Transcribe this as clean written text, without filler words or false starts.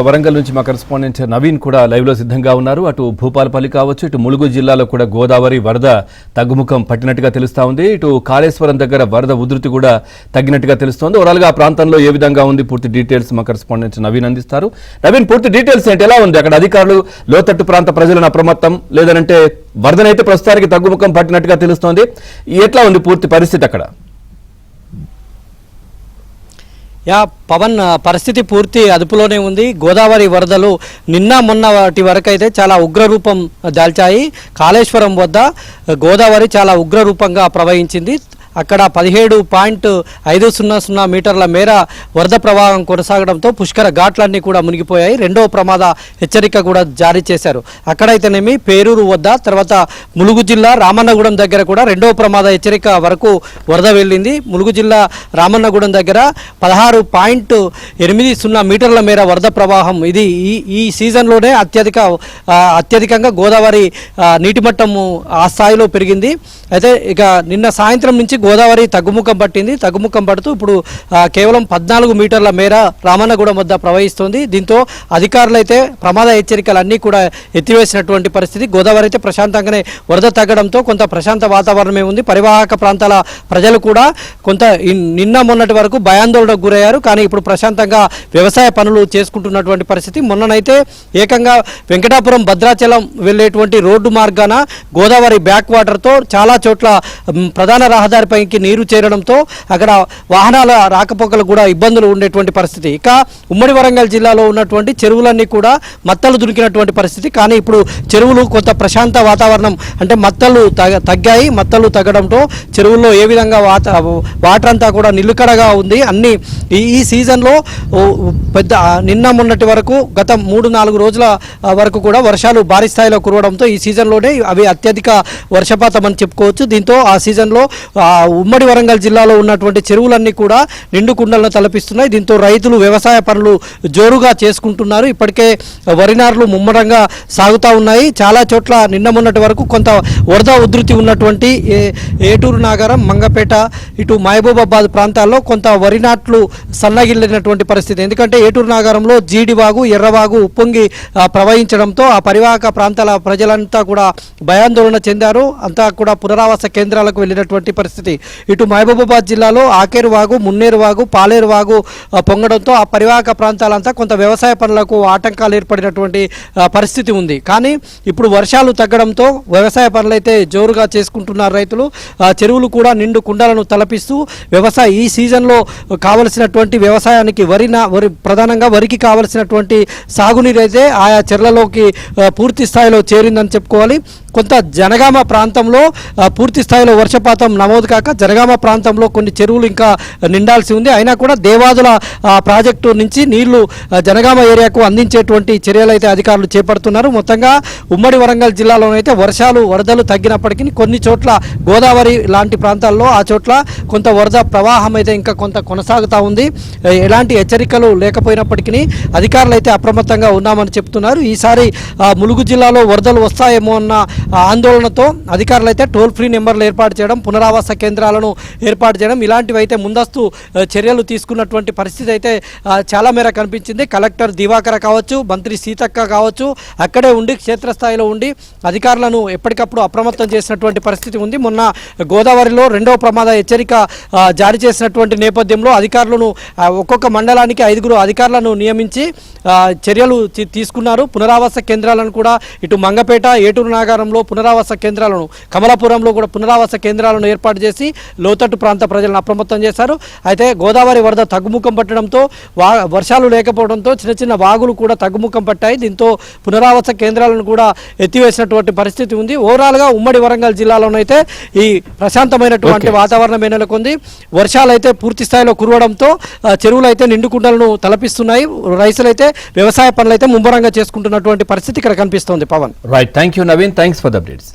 వరంగల్ నుంచి మా కరెస్పాండెంట్ నవీన్ కూడా లైవ్ లో సిద్ధంగా ఉన్నారు. అటు భూపాలపల్లి కావచ్చు, ఇటు ములుగు జిల్లాలో కూడా గోదావరి వరద తగ్గుముఖం పట్టినట్టుగా తెలుస్తా ఉంది. ఇటు కాళేశ్వరం దగ్గర వరద ఉధృతి కూడా తగ్గినట్టుగా తెలుస్తోంది. ఓవరాల్ గా ఆ ప్రాంతంలో ఏ విధంగా ఉంది పూర్తి డీటెయిల్స్ మా కరెస్పాండెంట్ నవీన్ అందిస్తారు. నవీన్, పూర్తి డీటెయిల్స్ ఏంటి, ఎలా ఉంది అక్కడ అధికారులు లోతట్టు ప్రాంత ప్రజలను అప్రమత్తం, లేదంటే వరదనైతే ప్రస్తుతానికి తగ్గుముఖం పట్టినట్టుగా తెలుస్తోంది. ఎట్లా ఉంది పూర్తి పరిస్థితి అక్కడ? పవన్, పరిస్థితి పూర్తి అదుపులోనే ఉంది. గోదావరి వరదలు నిన్న మొన్న వాటి వరకు అయితే చాలా ఉగ్రరూపం దాల్చాయి. కాళేశ్వరం వద్ద గోదావరి చాలా ఉగ్రరూపంగా ప్రవహించింది. అక్కడ 17.500 మీటర్ల మేర వరద ప్రవాహం కొనసాగడంతో పుష్కర ఘాట్లన్నీ కూడా మునిగిపోయాయి. రెండవ ప్రమాద హెచ్చరిక కూడా జారీ చేశారు. అక్కడైతేనేమి పేరూరు వద్ద, తర్వాత ములుగు జిల్లా రామన్నగూడెం దగ్గర కూడా రెండవ ప్రమాద హెచ్చరిక వరకు వరద వెళ్ళింది. ములుగు జిల్లా రామన్నగూడెం దగ్గర 16.80 మీటర్ల మేర వరద ప్రవాహం. ఇది ఈ సీజన్లోనే అత్యధికంగా గోదావరి నీటి మట్టము ఆ స్థాయిలో పెరిగింది. అయితే ఇక నిన్న సాయంత్రం నుంచి గోదావరి తగ్గుముఖం పట్టింది. తగ్గుముఖం పడుతూ ఇప్పుడు కేవలం 14 మీటర్ల మేర రామన్నగూడెం వద్ద ప్రవహిస్తోంది. దీంతో అధికారులు అయితే ప్రమాద హెచ్చరికలన్నీ కూడా ఎత్తివేసినటువంటి పరిస్థితి. గోదావరి అయితే ప్రశాంతంగానే వరద తగ్గడంతో కొంత ప్రశాంత వాతావరణమే ఉంది. పరివాహక ప్రాంతాల ప్రజలు కూడా కొంత నిన్న మొన్నటి వరకు భయాందోళనకు గురయ్యారు. కానీ ఇప్పుడు ప్రశాంతంగా వ్యవసాయ పనులు చేసుకుంటున్నటువంటి పరిస్థితి. మొన్ననైతే ఏకంగా వెంకటాపురం భద్రాచలం వెళ్ళేటువంటి రోడ్డు మార్గాన గోదావరి బ్యాక్ వాటర్తో చాలా చోట్ల ప్రధాన రహదారిపైకి నీరు చేరడంతో అక్కడ వాహనాల రాకపోకలు కూడా ఇబ్బందులు ఉండేటువంటి పరిస్థితి. ఇక ఉమ్మడి వరంగల్ జిల్లాలో ఉన్నటువంటి చెరువులన్నీ కూడా మత్తలు దునికినటువంటి పరిస్థితి. కానీ ఇప్పుడు చెరువులు కొంత ప్రశాంత వాతావరణం, అంటే మత్తలు తగ్గాయి. మత్తలు తగ్గడంతో చెరువుల్లో ఏ విధంగా వాటర్ అంతా కూడా నిలుకడగా ఉంది. అన్ని ఈ సీజన్లో పెద్ద నిన్న మొన్నటి వరకు గత 3-4 రోజుల వరకు కూడా వర్షాలు భారీ స్థాయిలో కురవడంతో ఈ సీజన్లోనే అవి అత్యధిక వర్షపాతం అని చెప్పుకోవచ్చు. దీంతో ఆ సీజన్లో ఉమ్మడి వరంగల్ జిల్లాలో ఉన్నటువంటి చెరువులన్నీ కూడా నిండు కుండలను తలపిస్తున్నాయి. దీంతో రైతులు వ్యవసాయ పనులు జోరుగా చేసుకుంటున్నారు. ఇప్పటికే వరి నారులు ముమ్మరంగా సాగుతూ ఉన్నాయి. చాలా చోట్ల నిన్న మొన్నటి వరకు కొంత వరద ఉధృతి ఉన్నటువంటి ఏటూరు నాగరం, మంగపేట, ఇటు మహబూబాబాద్ ప్రాంతాల్లో కొంత వరి నాట్లు సన్నగిల్లినటువంటి పరిస్థితి. ఎందుకంటే ఏటూరు నాగరంలో జీడివాగు, ఎర్రవాగు ఉప్పొంగి ప్రవహించడంతో ఆ పరివాహక ప్రాంతాల ప్రజలంతా కూడా భయాందోళన చెందారు. అంతా కూడా పునరావాస కేంద్రాలకు వెళ్ళినటువంటి పరిస్థితి. ఇటు మహబూబాబాద్ జిల్లాలో ఆకేరు వాగు, మున్నేరు వాగు, పాలేరు వాగు పొంగడంతో ఆ పరివాహక ప్రాంతాలంతా కొంత వ్యవసాయ పనులకు ఆటంకాలు ఏర్పడినటువంటి పరిస్థితి ఉంది. కానీ ఇప్పుడు వర్షాలు తగ్గడంతో వ్యవసాయ పనులైతే జోరుగా చేసుకుంటున్నారు రైతులు. చెరువులు కూడా నిండు కుండలను తలపిస్తూ ఈ సీజన్లో కావలసినటువంటి వ్యవసాయానికి ప్రధానంగా వరికి కావలసినటువంటి సాగునీరు అయితే ఆయా చెర్లలోకి పూర్తి స్థాయిలో చేరిందని చెప్పుకోవాలి. కొంత జనగామ ప్రాంతంలో పూర్తి స్థాయిలో వర్షపాతం నమోదు కాక జనగామ ప్రాంతంలో కొన్ని చెరువులు ఇంకా నిండాల్సి ఉంది. అయినా కూడా దేవాదుల ప్రాజెక్టు నుంచి నీళ్లు జనగామ ఏరియాకు అందించేటువంటి చర్యలు అయితే అధికారులు చేపడుతున్నారు. మొత్తంగా ఉమ్మడి వరంగల్ జిల్లాలోనైతే వరదలు తగ్గినప్పటికీ కొన్ని చోట్ల గోదావరి లాంటి ప్రాంతాల్లో ఆ చోట్ల కొంత వరద ప్రవాహం అయితే ఇంకా కొంత కొనసాగుతూ ఉంది. ఎలాంటి హెచ్చరికలు లేకపోయినప్పటికీ అధికారులు అయితే అప్రమత్తంగా ఉన్నామని చెప్తున్నారు. ఈసారి ములుగు జిల్లాలో వరదలు వస్తాయేమో అన్న ఆందోళనతో అధికారులు అయితే టోల్ ఫ్రీ నెంబర్లు ఏర్పాటు చేయడం, పునరావాస కేంద్రాలను ఏర్పాటు చేయడం, ఇలాంటివి అయితే ముందస్తు చర్యలు తీసుకున్నటువంటి పరిస్థితి అయితే చాలా మేర కనిపించింది. కలెక్టర్ దివాకర్ కావచ్చు, మంత్రి సీతక్క కావచ్చు, అక్కడే ఉండి క్షేత్రస్థాయిలో ఉండి అధికారులను ఎప్పటికప్పుడు అప్రమత్తం చేసినటువంటి పరిస్థితి ఉంది. మొన్న గోదావరిలో రెండవ ప్రమాద హెచ్చరిక జారీ చేసినటువంటి నేపథ్యంలో అధికారులను ఒక్కొక్క మండలానికి 5 అధికారులను నియమించి చర్యలు తీసుకున్నారు. పునరావాస కేంద్రాలను కూడా ఇటు మంగపేట, ఏటూరు నాగారంలో పునరావాస కేంద్రాలను, కమలాపురంలో కూడా పునరావాస కేంద్రాలను ఏర్పాటు చేసి లోతట్టు ప్రాంత ప్రజలను అప్రమత్తం చేశారు. అయితే గోదావరి వరద తగ్గుముఖం పట్టడంతో వర్షాలు లేకపోవడంతో చిన్న చిన్న వాగులు కూడా తగ్గుముఖం పట్టాయి. దీంతో పునరావాస కేంద్రాలను కూడా ఎత్తివేసినటువంటి పరిస్థితి ఉంది. ఓవరాల్గా ఉమ్మడి వరంగల్ జిల్లాలోనైతే ఈ ప్రశాంతమైనటువంటి వాతావరణం నెలకొంది. వర్షాలు అయితే పూర్తి స్థాయిలో కురవడంతో చెరువులు అయితే నిండుకుండలను తలపిస్తున్నాయి. రైతులైతే వ్యవసాయ పనులు అయితే ముమ్మరంగా చేసుకుంటున్నటువంటి పరిస్థితి ఇక్కడ కనిపిస్తోంది. Pawan, right, thank you Naveen, thanks for the updates.